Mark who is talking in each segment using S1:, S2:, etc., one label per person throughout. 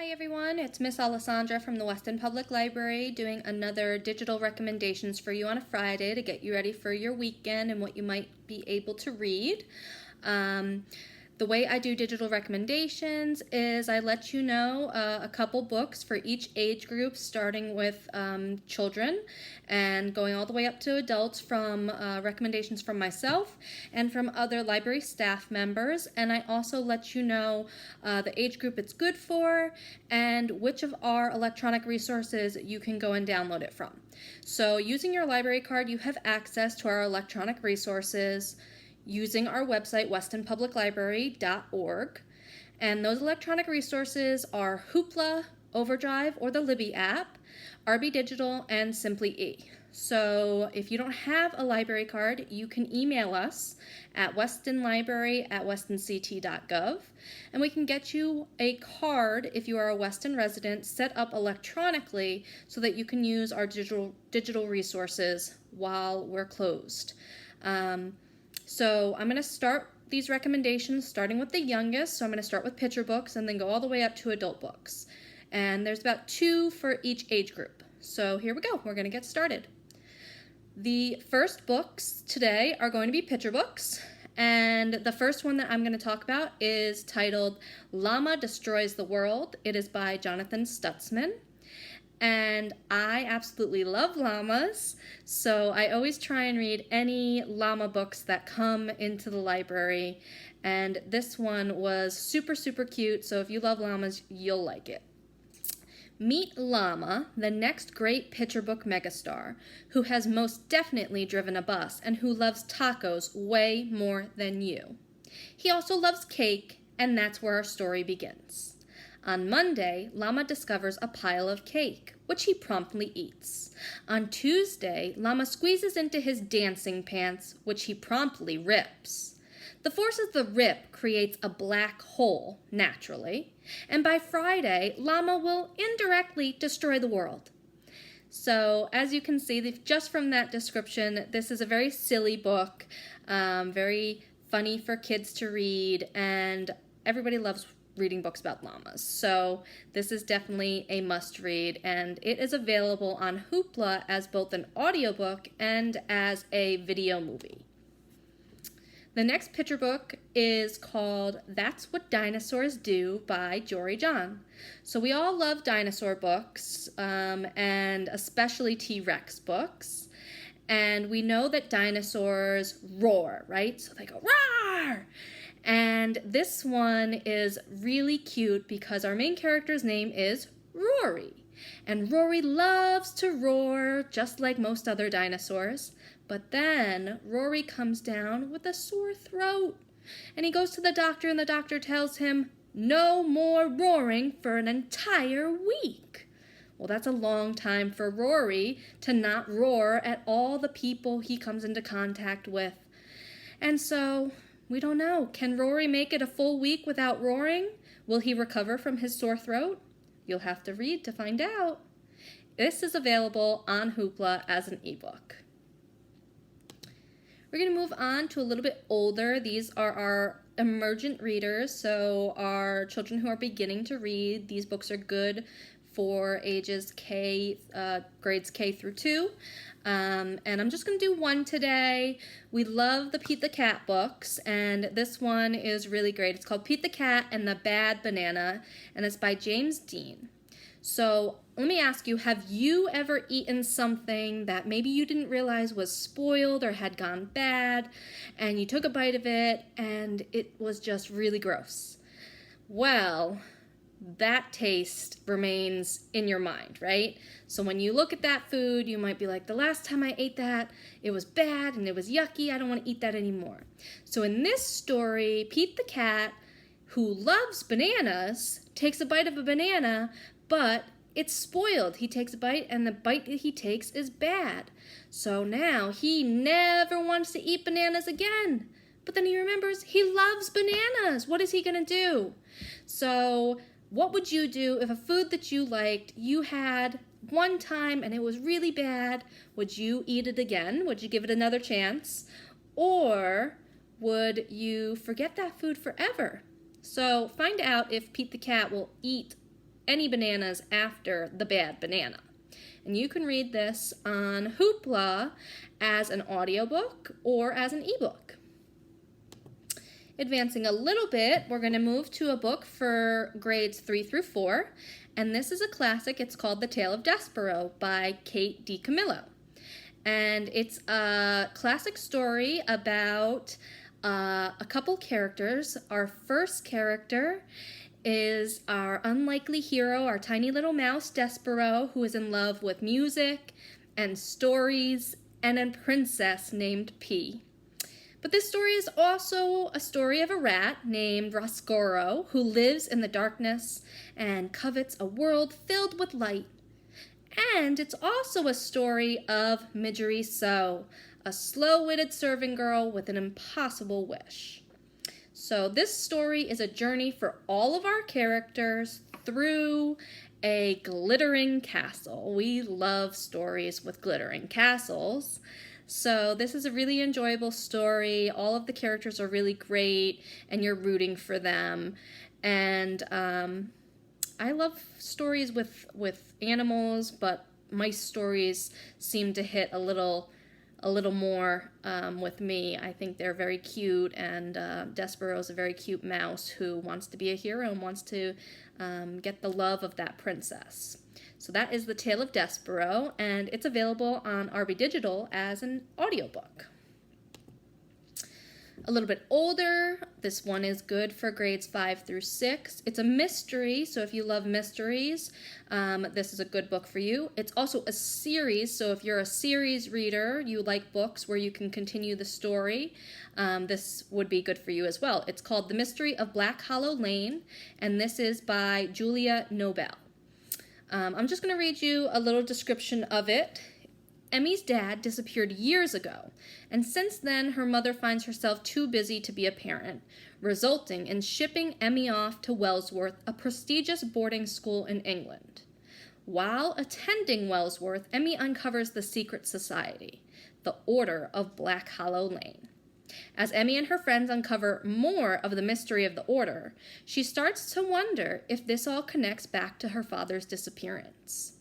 S1: Hi everyone, it's Miss Alessandra from the Weston Public Library doing another digital recommendations for you on a Friday to get you ready for your weekend and what you might be able to read. The way I do digital recommendations is I let you know a couple books for each age group, starting with children and going all the way up to adults, from recommendations from myself and from other library staff members. And I also let you know the age group it's good for and which of our electronic resources you can go and download it from. So using your library card, you have access to our electronic resources using our website, westonpubliclibrary.org. And those electronic resources are Hoopla, Overdrive, or the Libby app, RB Digital, and Simply E. So if you don't have a library card, you can email us at westonlibrary@westonct.gov, and we can get you a card if you are a Weston resident set up electronically so that you can use our digital resources while we're closed. So I'm going to start these recommendations starting with the youngest. So I'm going to start with picture books and then go all the way up to adult books. And there's about 2 for each age group. So here we go. We're going to get started. The first books today are going to be picture books. And the first one that I'm going to talk about is titled Llama Destroys the World. It is by Jonathan Stutzman. And I absolutely love llamas, so I always try and read any llama books that come into the library, and this one was super cute, so if you love llamas, you'll like it. Meet Llama, the next great picture book megastar, who has most definitely driven a bus and who loves tacos way more than you. He also loves cake, and that's where our story begins. On Monday, Llama discovers a pile of cake, which he promptly eats. On Tuesday, Llama squeezes into his dancing pants, which he promptly rips. The force of the rip creates a black hole, naturally, and by Friday, Llama will indirectly destroy the world. So, as you can see, just from that description, this is a very silly book, very funny for kids to read, and everybody loves reading books about llamas. So this is definitely a must read, and it is available on Hoopla as both an audiobook and as a video movie. The next picture book is called That's What Dinosaurs Do by Jory John. So we all love dinosaur books, and especially T-Rex books. And we know that dinosaurs roar, right? So they go, roar! And this one is really cute because our main character's name is Rory. And Rory loves to roar just like most other dinosaurs. But then Rory comes down with a sore throat. And he goes to the doctor, and the doctor tells him, no more roaring for an entire week. Well, that's a long time for Rory to not roar at all the people he comes into contact with. And so we don't know. Can Rory make it a full week without roaring? Will he recover from his sore throat? You'll have to read to find out. This is available on Hoopla as an ebook. We're going to move on to a little bit older. These are our emergent readers, so our children who are beginning to read. These books are good for ages grades K through 2. And I'm just going to do one today. We love the Pete the Cat books, and this one is really great. It's called Pete the Cat and the Bad Banana, and it's by James Dean. So let me ask you, have you ever eaten something that maybe you didn't realize was spoiled or had gone bad, and you took a bite of it, and it was just really gross? Well, that taste remains in your mind, right? So when you look at that food, you might be like, the last time I ate that, it was bad and it was yucky. I don't want to eat that anymore. So in this story, Pete the Cat, who loves bananas, takes a bite of a banana, but it's spoiled. He takes a bite, and the bite that he takes is bad. So now he never wants to eat bananas again. But then he remembers he loves bananas. What is he going to do? So what would you do if a food that you liked, you had one time and it was really bad? Would you eat it again? Would you give it another chance? Or would you forget that food forever? So find out if Pete the Cat will eat any bananas after the bad banana. And you can read this on Hoopla as an audiobook or as an ebook. Advancing a little bit, we're going to move to a book for grades 3 through 4, and this is a classic. It's called The Tale of Despereaux by Kate DiCamillo. And it's a classic story about a couple characters. Our first character is our unlikely hero, our tiny little mouse, Despereaux, who is in love with music and stories and a princess named P. But this story is also a story of a rat named Roscoro who lives in the darkness and covets a world filled with light. And it's also a story of Midgery So, a slow-witted serving girl with an impossible wish. So this story is a journey for all of our characters through a glittering castle. We love stories with glittering castles. So this is a really enjoyable story. All of the characters are really great, and you're rooting for them. And I love stories with animals, but mice stories seem to hit a little more with me. I think they're very cute, and Despereaux is a very cute mouse who wants to be a hero and wants to get the love of that princess. So that is The Tale of Despereaux, and it's available on RB Digital as an audiobook. A little bit older, this one is good for grades 5 through 6. It's a mystery, so if you love mysteries, this is a good book for you. It's also a series, so if you're a series reader, you like books where you can continue the story, this would be good for you as well. It's called The Mystery of Black Hollowlain, and this is by Julia Nobel. I'm just going to read you a little description of it. Emmy's dad disappeared years ago, and since then her mother finds herself too busy to be a parent, resulting in shipping Emmy off to Wellsworth, a prestigious boarding school in England. While attending Wellsworth, Emmy uncovers the secret society, the Order of Black Hollowlain. As Emmy and her friends uncover more of the mystery of the Order, she starts to wonder if this all connects back to her father's disappearance.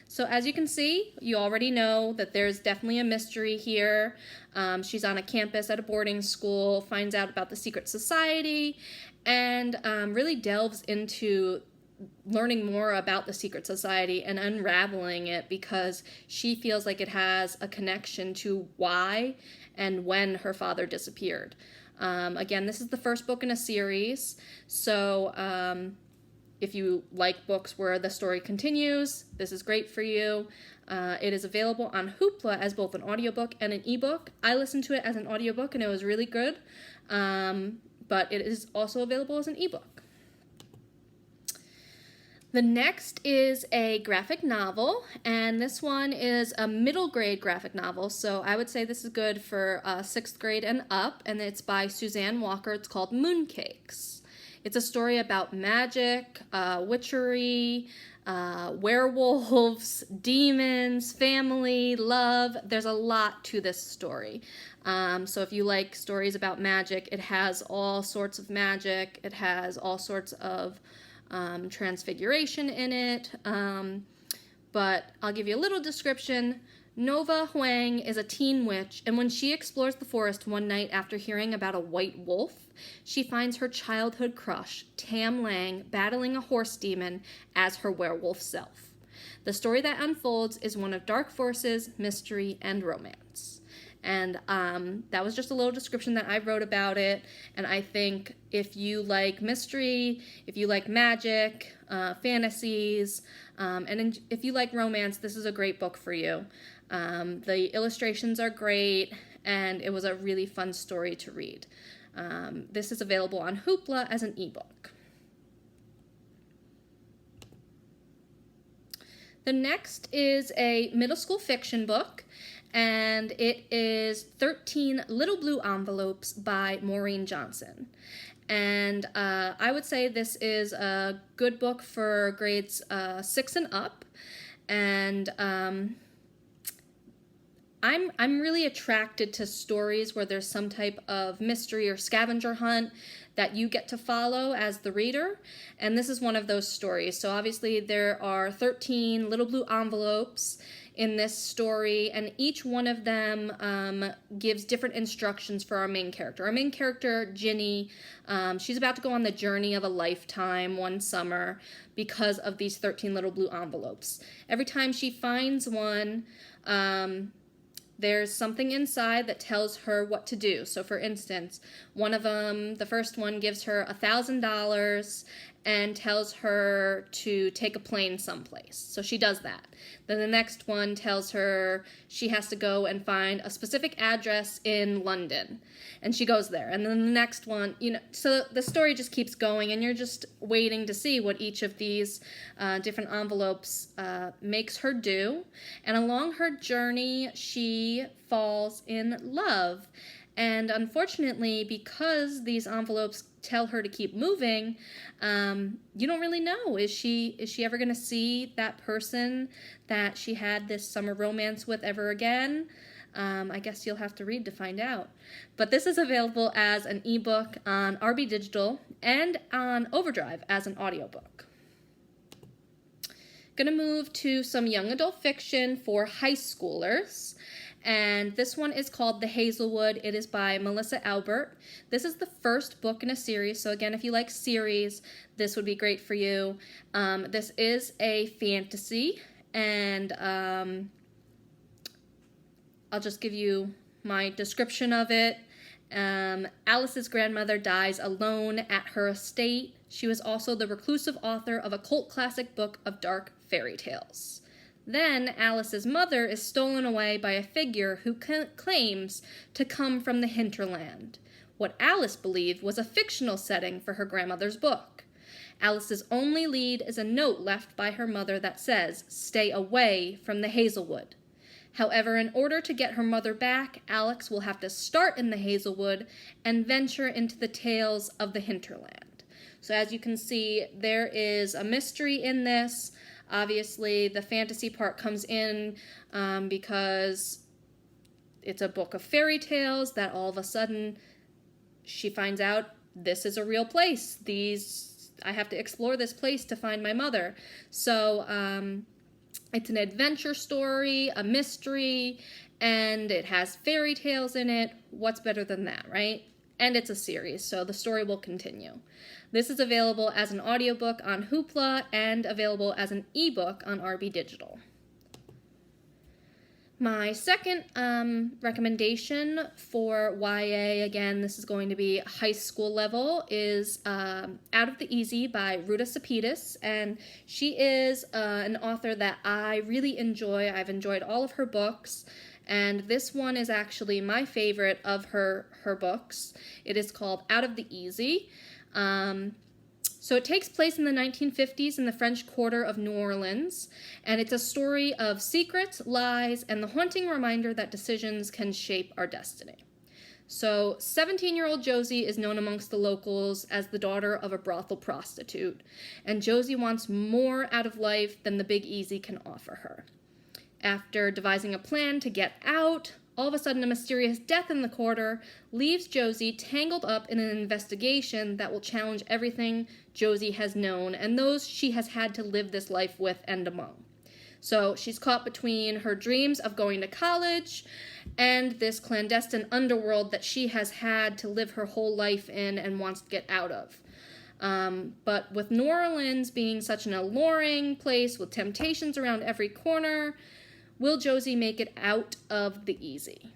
S1: So as you can see, you already know that there's definitely a mystery here. She's on a campus at a boarding school, finds out about the secret society, and really delves into learning more about the secret society and unraveling it because she feels like it has a connection to why and when her father disappeared. Again, this is the first book in a series, so if you like books where the story continues, this is great for you. It is available on Hoopla as both an audiobook and an ebook. I listened to it as an audiobook and it was really good, but it is also available as an ebook. The next is a graphic novel, and this one is a middle grade graphic novel, so I would say this is good for 6th grade and up, and it's by Suzanne Walker. It's called Mooncakes. It's a story about magic, witchery, werewolves, demons, family, love. There's a lot to this story. So if you like stories about magic, it has all sorts of magic. It has all sorts of transfiguration in it. But I'll give you a little description. Nova Huang is a teen witch, and when she explores the forest one night after hearing about a white wolf, she finds her childhood crush, Tam Lang, battling a horse demon as her werewolf self. The story that unfolds is one of dark forces, mystery, and romance. And that was just a little description that I wrote about it, and I think if you like mystery, if you like magic, fantasies, and if you like romance, this is a great book for you. The illustrations are great, and it was a really fun story to read. This is available on Hoopla as an ebook. The next is a middle school fiction book, and it is 13 Little Blue Envelopes by Maureen Johnson. And I would say this is a good book for grades 6 and up, and I'm really attracted to stories where there's some type of mystery or scavenger hunt that you get to follow as the reader, and this is one of those stories. So obviously there are 13 little blue envelopes in this story, and each one of them gives different instructions for our main character. Our main character, Ginny, she's about to go on the journey of a lifetime one summer because of these 13 little blue envelopes. Every time she finds one, there's something inside that tells her what to do. So for instance, one of them, the first one, gives her $1,000 and tells her to take a plane someplace. So she does that. Then the next one tells her she has to go and find a specific address in London. And she goes there. And then the next one, so the story just keeps going, and you're just waiting to see what each of these different envelopes makes her do. And along her journey, she falls in love. And unfortunately, because these envelopes tell her to keep moving, you don't really know. Is she ever going to see that person that she had this summer romance with ever again? I guess you'll have to read to find out. But this is available as an ebook on RB Digital and on Overdrive as an audiobook. Gonna move to some young adult fiction for high schoolers. And this one is called The Hazelwood. It is by Melissa Albert. This is the first book in a series. So again, if you like series, this would be great for you. This is a fantasy, and I'll just give you my description of it. Alice's grandmother dies alone at her estate. She was also the reclusive author of a cult classic book of dark fairy tales. Then Alice's mother is stolen away by a figure who claims to come from the hinterland, what Alice believed was a fictional setting for her grandmother's book. Alice's only lead is a note left by her mother that says, "Stay away from the Hazelwood." However, in order to get her mother back, Alex will have to start in the Hazelwood and venture into the tales of the hinterland. So as you can see, there is a mystery in this. Obviously, the fantasy part comes in because it's a book of fairy tales that all of a sudden she finds out this is a real place. I have to explore this place to find my mother. So it's an adventure story, a mystery, and it has fairy tales in it. What's better than that, right? And it's a series, so the story will continue. This is available as an audiobook on Hoopla and available as an ebook on RB Digital. My second recommendation for YA, again, this is going to be high school level, is Out of the Easy by Ruta Sepidis, and she is an author that I really enjoy. I've enjoyed all of her books, and this one is actually my favorite of her books. It is called Out of the Easy. So it takes place in the 1950s in the French Quarter of New Orleans, and it's a story of secrets, lies, and the haunting reminder that decisions can shape our destiny. So 17-year-old Josie is known amongst the locals as the daughter of a brothel prostitute, and Josie wants more out of life than the Big Easy can offer her. After devising a plan to get out, all of a sudden a mysterious death in the quarter leaves Josie tangled up in an investigation that will challenge everything Josie has known and those she has had to live this life with and among. So she's caught between her dreams of going to college and this clandestine underworld that she has had to live her whole life in and wants to get out of. But with New Orleans being such an alluring place with temptations around every corner, will Josie make it out of the easy?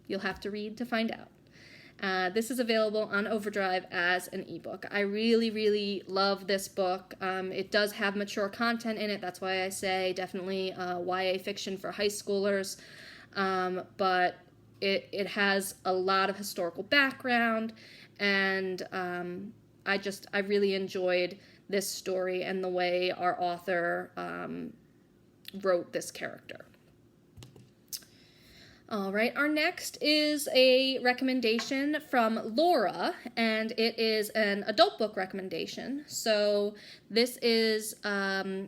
S1: You'll have to read to find out. This is available on Overdrive as an ebook. I really, really love this book. It does have mature content in it. That's why I say definitely YA fiction for high schoolers. But it has a lot of historical background, and I really enjoyed this story and the way our author wrote this character. All right, our next is a recommendation from Laura, and it is an adult book recommendation. So this is,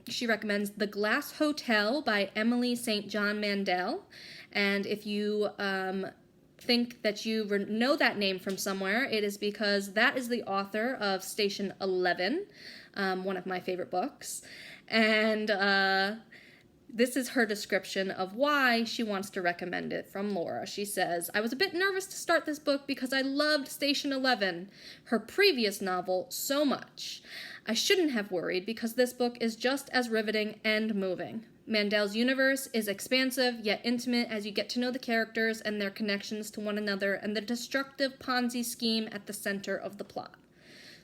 S1: she recommends The Glass Hotel by Emily St. John Mandel, And if you think that you know that name from somewhere, it is because that is the author of Station 11, one of my favorite books. And this is her description of why she wants to recommend it from Laura. She says, "I was a bit nervous to start this book because I loved Station 11, her previous novel, so much. I shouldn't have worried because this book is just as riveting and moving. Mandel's universe is expansive yet intimate as you get to know the characters and their connections to one another and the destructive Ponzi scheme at the center of the plot."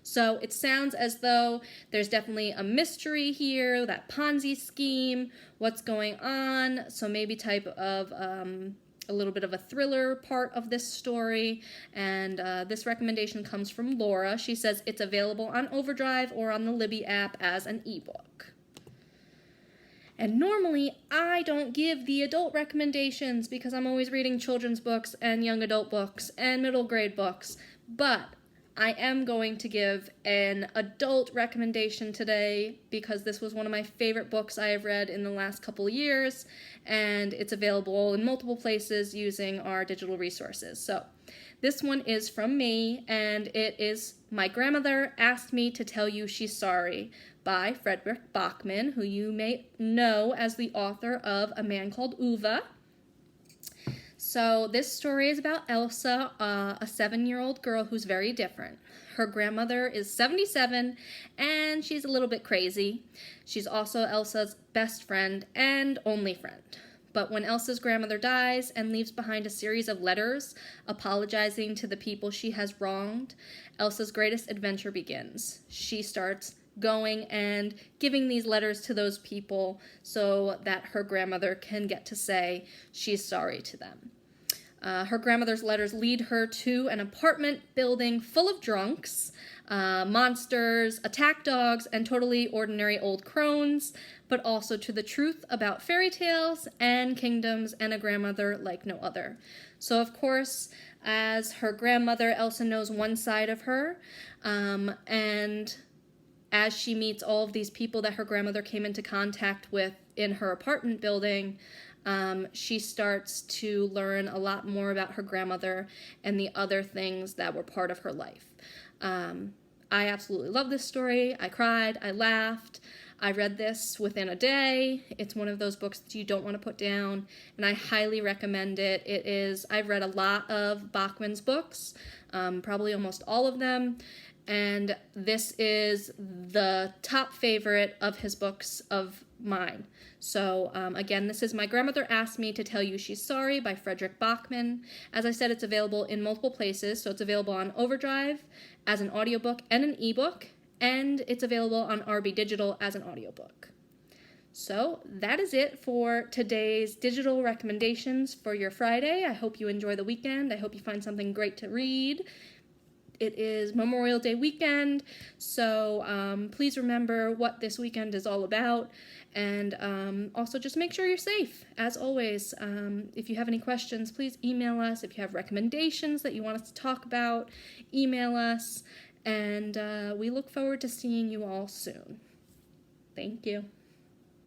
S1: So it sounds as though there's definitely a mystery here, that Ponzi scheme, what's going on, so maybe type of a little bit of a thriller part of this story, and this recommendation comes from Laura. She says it's available on Overdrive or on the Libby app as an ebook. And normally, I don't give the adult recommendations because I'm always reading children's books and young adult books and middle grade books, but I am going to give an adult recommendation today because this was one of my favorite books I have read in the last couple of years, and it's available in multiple places using our digital resources. So this one is from me, and it is My Grandmother Asked Me to Tell You She's Sorry by Frederick Bachman, who you may know as the author of A Man Called Uwe. So this story is about Elsa, a 7-year-old girl who's very different. Her grandmother is 77, and she's a little bit crazy. She's also Elsa's best friend and only friend. But when Elsa's grandmother dies and leaves behind a series of letters apologizing to the people she has wronged, Elsa's greatest adventure begins. She starts going and giving these letters to those people so that her grandmother can get to say she's sorry to them. Her grandmother's letters lead her to an apartment building full of drunks, monsters, attack dogs, and totally ordinary old crones, but also to the truth about fairy tales and kingdoms and a grandmother like no other. So, of course, as her grandmother, Elsa knows one side of her, and as she meets all of these people that her grandmother came into contact with in her apartment building, she starts to learn a lot more about her grandmother and the other things that were part of her life. I absolutely love this story. I cried, I laughed. I read this within a day. It's one of those books that you don't want to put down, and I highly recommend it. I've read a lot of Bachman's books, probably almost all of them, and this is the top favorite of his books of mine. So again, this is My Grandmother Asked Me to Tell You She's Sorry by Frederick Bachman. As I said, it's available in multiple places, so it's available on Overdrive as an audiobook and an ebook, and it's available on RB Digital as an audiobook. So that is it for today's digital recommendations for your Friday. I hope you enjoy the weekend. I hope you find something great to read. It is Memorial Day weekend, so please remember what this weekend is all about, and also just make sure you're safe. As always, if you have any questions, please email us. If you have recommendations that you want us to talk about, email us, and we look forward to seeing you all soon. Thank you.